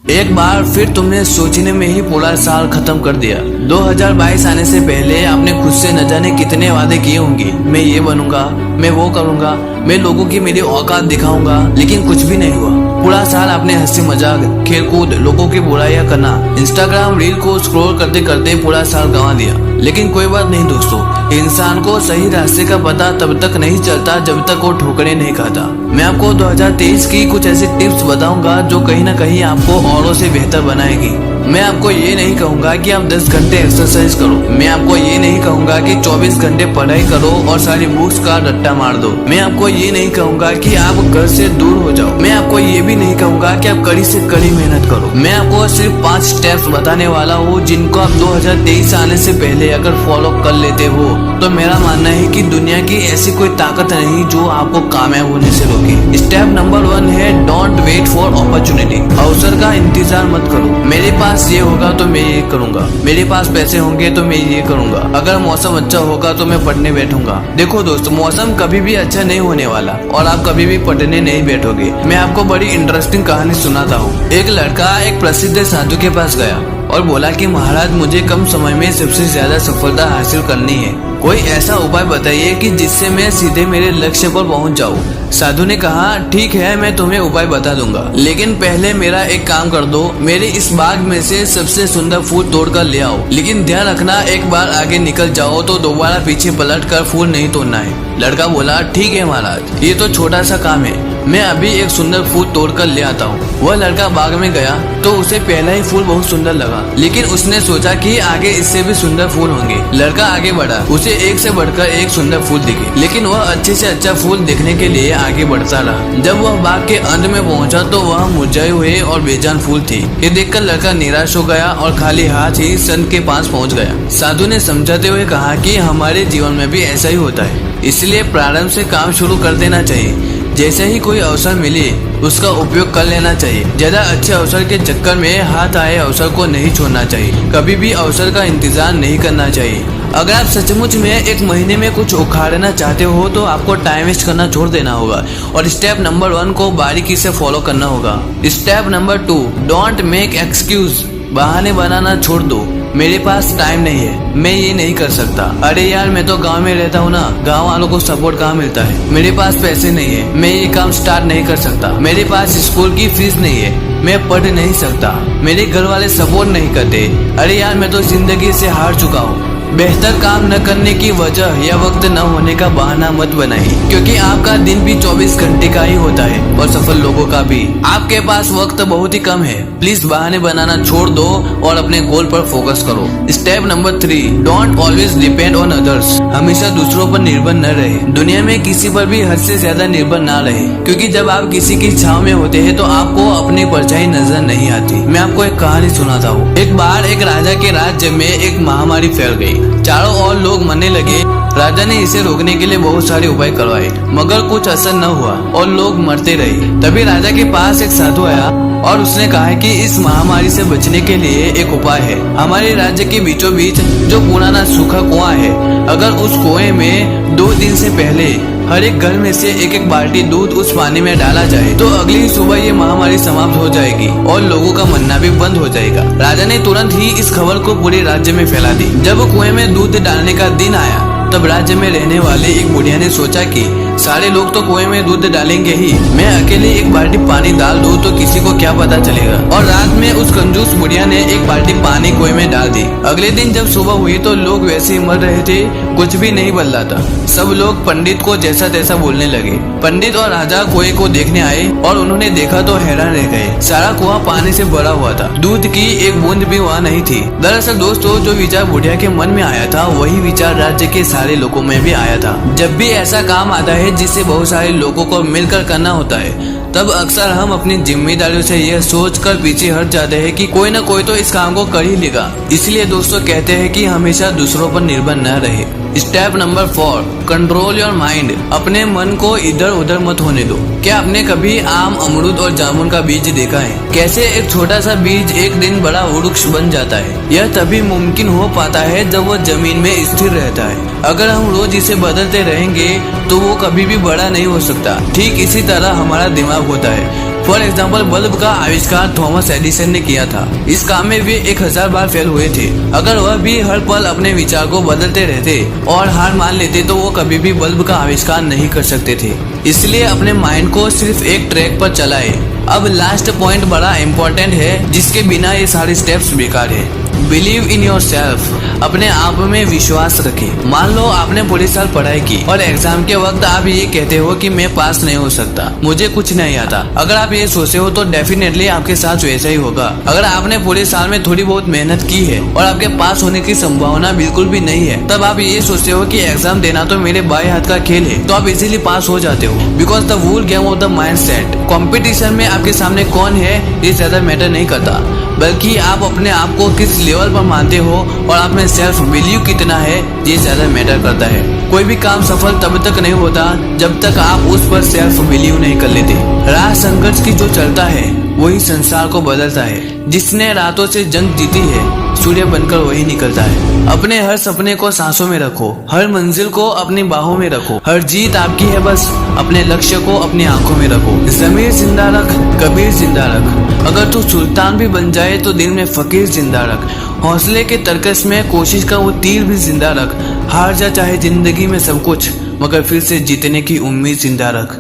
एक बार फिर तुमने सोचने में ही पूरा साल खत्म कर दिया। 2022 आने से पहले आपने खुद से न जाने कितने वादे किए होंगे। मैं ये बनूंगा, मैं वो करूंगा, मैं लोगों की मेरी औकात दिखाऊंगा, लेकिन कुछ भी नहीं हुआ। पूरा साल आपने हंसी मजाक, खेलकूद, लोगों की बुराइयां करना, इंस्टाग्राम रील को स्क्रॉल करते करते पूरा साल गंवा दिया। लेकिन कोई बात नहीं दोस्तों, इंसान को सही रास्ते का पता तब तक नहीं चलता जब तक वो ठोकरें नहीं खाता। मैं आपको 2023 की कुछ ऐसी टिप्स बताऊंगा जो कहीं ना कहीं आपको औरों से बेहतर बनाएगी। मैं आपको ये नहीं कहूंगा कि आप 10 घंटे एक्सरसाइज करो। मैं आपको ये नहीं कहूंगा कि 24 घंटे पढ़ाई करो और सारी बुक्स का रट्टा मार दो। मैं आपको ये नहीं कहूंगा कि आप घर से दूर हो जाओ। मैं आपको ये भी नहीं कहूंगा कि आप कड़ी से कड़ी मेहनत करो। मैं आपको सिर्फ 5 स्टेप्स बताने वाला हूँ जिनको आप 2023 आने से पहले अगर फॉलो कर लेते हो तो मेरा मानना है कि दुनिया की ऐसी कोई ताकत नहीं जो आपको कामयाब होने से रोके। स्टेप नंबर 1 है डोंट वेट फॉर अपॉर्चुनिटी। अवसर का इंतजार मत करो। मेरे पास ये होगा तो मैं ये करूंगा, मेरे पास पैसे होंगे तो मैं ये करूंगा, अगर मौसम अच्छा होगा तो मैं पढ़ने बैठूंगा। देखो दोस्त, मौसम कभी भी अच्छा नहीं होने वाला और आप कभी भी पढ़ने नहीं बैठोगे। मैं आपको बड़ी इंटरेस्टिंग कहानी सुनाता हूँ। एक लड़का एक प्रसिद्ध साधु के पास गया और बोला कि महाराज, मुझे कम समय में सबसे ज्यादा सफलता हासिल करनी है। कोई ऐसा उपाय बताइए कि जिससे मैं सीधे मेरे लक्ष्य पर पहुंच जाऊं। साधु ने कहा, ठीक है, मैं तुम्हें उपाय बता दूंगा, लेकिन पहले मेरा एक काम कर दो। मेरे इस बाग में से सबसे सुंदर फूल तोड़ कर ले आओ, लेकिन ध्यान रखना एक बार आगे निकल जाओ तो दोबारा पीछे पलट कर फूल नहीं तोड़ना है। लड़का बोला, ठीक है महाराज, ये तो छोटा सा काम है, मैं अभी एक सुंदर फूल तोड़ कर ले आता हूँ। वह लड़का बाग में गया तो उसे पहला ही फूल बहुत सुंदर लगा, लेकिन उसने सोचा कि आगे इससे भी सुंदर फूल होंगे। लड़का आगे बढ़ा, उसे एक से बढ़कर एक सुंदर फूल दिखे, लेकिन वह अच्छे से अच्छा फूल देखने के लिए आगे बढ़ता रहा। जब वह बाग के अंत में पहुंचा तो वह मुरझाए हुए और बेजान फूल थे। ये देखकर लड़का निराश हो गया और खाली हाथ ही संत के पास पहुंच गया। साधु ने समझाते हुए कहा कि हमारे जीवन में भी ऐसा ही होता है, इसलिए प्रारंभ से काम शुरू कर देना चाहिए। जैसे ही कोई अवसर मिले उसका उपयोग कर लेना चाहिए। ज्यादा अच्छे अवसर के चक्कर में हाथ आए अवसर को नहीं छोड़ना चाहिए। कभी भी अवसर का इंतजार नहीं करना चाहिए। अगर आप सचमुच में एक महीने में कुछ उखाड़ना चाहते हो तो आपको टाइम वेस्ट करना छोड़ देना होगा और स्टेप नंबर 1 को बारीकी से फॉलो करना होगा। Step number 2, don't make excuse. बहाने बनाना छोड़ दो। मेरे पास टाइम नहीं है, मैं ये नहीं कर सकता। अरे यार, मैं तो गांव में रहता हूँ ना, गांव वालों को सपोर्ट कहाँ मिलता है। मेरे पास पैसे नहीं है, मैं ये काम स्टार्ट नहीं कर सकता। मेरे पास स्कूल की फीस नहीं है, मैं पढ़ नहीं सकता। मेरे घर वाले सपोर्ट नहीं करते। अरे यार, मैं तो जिंदगी से हार चुका हूँ। बेहतर काम न करने की वजह या वक्त न होने का बहाना मत बनाइए, क्योंकि आपका दिन भी 24 घंटे का ही होता है और सफल लोगों का भी। आपके पास वक्त बहुत ही कम है। प्लीज बहाने बनाना छोड़ दो और अपने गोल पर फोकस करो। Step number 3, don't always depend on others. हमेशा दूसरों पर निर्भर न रहे। दुनिया में किसी पर भी हद से ज्यादा निर्भर ना रहे, क्योंकि जब आप किसी की छाव में होते हैं तो आपको अपनी परछाई नजर नहीं आती। मैं आपको एक कहानी सुनाता हूँ। एक बार एक राजा के राज्य में एक महामारी फैल गई। चारों ओर लोग मरने लगे। राजा ने इसे रोकने के लिए बहुत सारे उपाय करवाए, मगर कुछ असर न हुआ और लोग मरते रहे। तभी राजा के पास एक साधु आया और उसने कहा कि इस महामारी से बचने के लिए एक उपाय है। हमारे राज्य के बीचों बीच जो पुराना सूखा कुआं है, अगर उस कुएं में 2 दिन से पहले हर एक घर में से एक एक बाल्टी दूध उस पानी में डाला जाए तो अगली ही सुबह ये महामारी समाप्त हो जाएगी और लोगों का मरना भी बंद हो जाएगा। राजा ने तुरंत ही इस खबर को पूरे राज्य में फैला दी। जब कुएं में दूध डालने का दिन आया तब राज्य में रहने वाले एक बुढ़िया ने सोचा कि सारे लोग तो कुएं में दूध डालेंगे ही, मैं अकेले एक बाल्टी पानी डाल दूं तो किसी को क्या पता चलेगा। और रात में उस कंजूस बुढ़िया ने एक बाल्टी पानी कुएं में डाल दी। अगले दिन जब सुबह हुई तो लोग वैसे ही मर रहे थे, कुछ भी नहीं बदला था। सब लोग पंडित को जैसा तैसा बोलने लगे। पंडित और राजा कुएं को देखने आए और उन्होंने देखा तो हैरान रह गए। सारा कुआं पानी से भरा हुआ था, दूध की एक बूंद भी वहाँ नहीं थी। दरअसल दोस्तों, जो विचार बुढ़िया के मन में आया था वही विचार राज्य के सारे लोगों में भी आया था। जब भी ऐसा काम आता है जिसे बहुत सारे लोगों को मिलकर करना होता है, तब अक्सर हम अपनी जिम्मेदारियों से यह सोचकर पीछे हट जाते हैं कि कोई ना कोई तो इस काम को कर ही लेगा। इसलिए दोस्तों कहते हैं कि हमेशा दूसरों पर निर्भर न रहे। Step number 4, control your mind. अपने मन को इधर उधर मत होने दो। क्या आपने कभी आम, अमरूद और जामुन का बीज देखा है? कैसे एक छोटा सा बीज एक दिन बड़ा वृक्ष बन जाता है? यह तभी मुमकिन हो पाता है जब वो जमीन में स्थिर रहता है। अगर हम रोज इसे बदलते रहेंगे तो वो कभी भी बड़ा नहीं हो सकता। ठीक इसी तरह हमारा दिमाग होता है। फॉर एग्जाम्पल बल्ब का आविष्कार थॉमस एडिसन ने किया था। इस काम में वे 1000 बार फेल हुए थे। अगर वह भी हर पल अपने विचार को बदलते रहते और हार मान लेते तो वो कभी भी बल्ब का आविष्कार नहीं कर सकते थे। इसलिए अपने माइंड को सिर्फ एक ट्रैक पर चलाए। अब लास्ट पॉइंट बड़ा इम्पोर्टेंट है, जिसके बिना ये सारे स्टेप्स बेकार है। बिलीव इन योर सेल्फ, अपने आप में विश्वास रखें। मान लो आपने पूरे साल पढ़ाई की और एग्जाम के वक्त आप ये कहते हो कि मैं पास नहीं हो सकता, मुझे कुछ नहीं आता। अगर आप ये सोचते हो तो डेफिनेटली आपके साथ वैसा ही होगा। अगर आपने पूरे साल में थोड़ी बहुत मेहनत की है और आपके पास होने की संभावना बिल्कुल भी नहीं है, तब आप ये सोचते हो कि एग्जाम देना तो मेरे बाएं हाथ का खेल है, तो आप इजीली पास हो जाते हो। Because the wool game of the mind set. Competition में आपके सामने कौन है ये ज्यादा मैटर नहीं करता, बल्कि आप अपने आप को किस लेवल पर मानते हो और आप में सेल्फ बिलीव कितना है ये ज्यादा मैटर करता है। कोई भी काम सफल तब तक नहीं होता जब तक आप उस पर सेल्फ बिलीव नहीं कर लेते। राह संघर्ष की जो चलता है वही संसार को बदलता है। जिसने रातों से जंग जीती है सूर्य बनकर वही निकलता है। अपने हर सपने को सांसों में रखो, हर मंजिल को अपनी बाहों में रखो। हर जीत आपकी है, बस अपने लक्ष्य को अपनी आंखों में रखो। ज़मीर जिंदा रख, कबीर जिंदा रख। अगर तू सुल्तान भी बन जाए तो दिल में फकीर जिंदा रख। हौसले के तरकस में कोशिश का वो तीर भी जिंदा रख। हार जा चाहे जिंदगी में सब कुछ, मगर फिर से जीतने की उम्मीद जिंदा रख।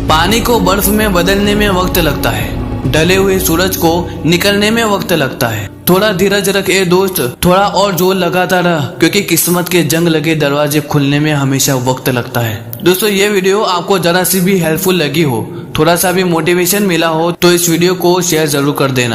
पानी को बर्फ में बदलने में वक्त लगता है, ढले हुए सूरज को निकलने में वक्त लगता है। थोड़ा धीरज रख ए दोस्त, थोड़ा और जोर लगाता रह, क्योंकि किस्मत के जंग लगे दरवाजे खुलने में हमेशा वक्त लगता है। दोस्तों ये वीडियो आपको जरा सी भी हेल्पफुल लगी हो, थोड़ा सा भी मोटिवेशन मिला हो तो इस वीडियो को शेयर जरूर कर देना।